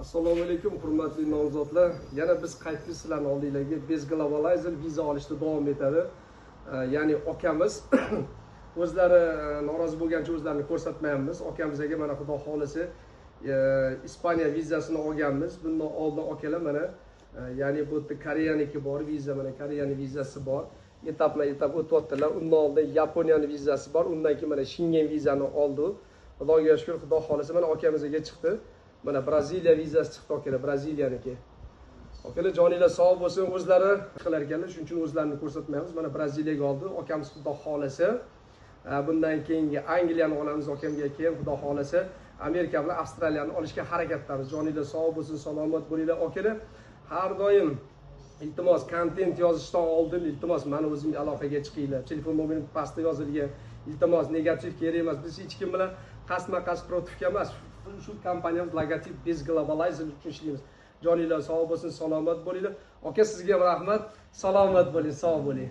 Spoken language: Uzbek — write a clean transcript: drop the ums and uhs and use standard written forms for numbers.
Assalomu alaykum hurmatli nomzodlar. Yana biz qaytdik sizlarning oldinglarga Biz Globalizer viza olishda davom etadi. Ya'ni akamiz o'zlari norozi bo'lgancha o'zlarini ko'rsatmayapmiz. Akamizga mana xudo xolisi Ispaniya vizasini olganmiz. Bundan oldin akalar mana ya'ni bu yerda Koreyaniki bor viza, mana Koreyaning vizasi bor. Etapma-etap o'tyaptilar. Undan oldin Yaponiyaning vizasi bor. Undan keyin mana Schengen vizani oldi. Xudoga shukr, xudo xolisi mana akamizga chiqdi. Mana Braziliya vizasi chiqdi akalar, Braziliyaniki. Akalar joninglar sog' bo'lsin, o'zlari qilar ekanlar, shuning uchun o'zlarini ko'rsatmaymiz. Mana Braziliyaga oldi, akamiz xudo xolisi. Bundan keyingi Angliyani olamiz akamga, keyin xudo xolisi Amerika bilan Avstraliyani olishga harakatdamiz. Joninglar sog' bo'lsin, salomat bo'linglar akalar. Har doim iltimos kontent yozishdan oldin iltimos meni o'zimga aloqaga chiqinglar. Telefon nomerim pastda yozilgan. Iltimos negativ kerak emas. Biz hech kim bilan qasma-qasd protivka emas. Shu kompaniyamiz logotip Biz Globalizer uchun ishlaymiz. Joninglar sog' bo'lsin, salomat bo'linglar. Aka sizga ham rahmat. Salomat bo'ling, sog' bo'ling.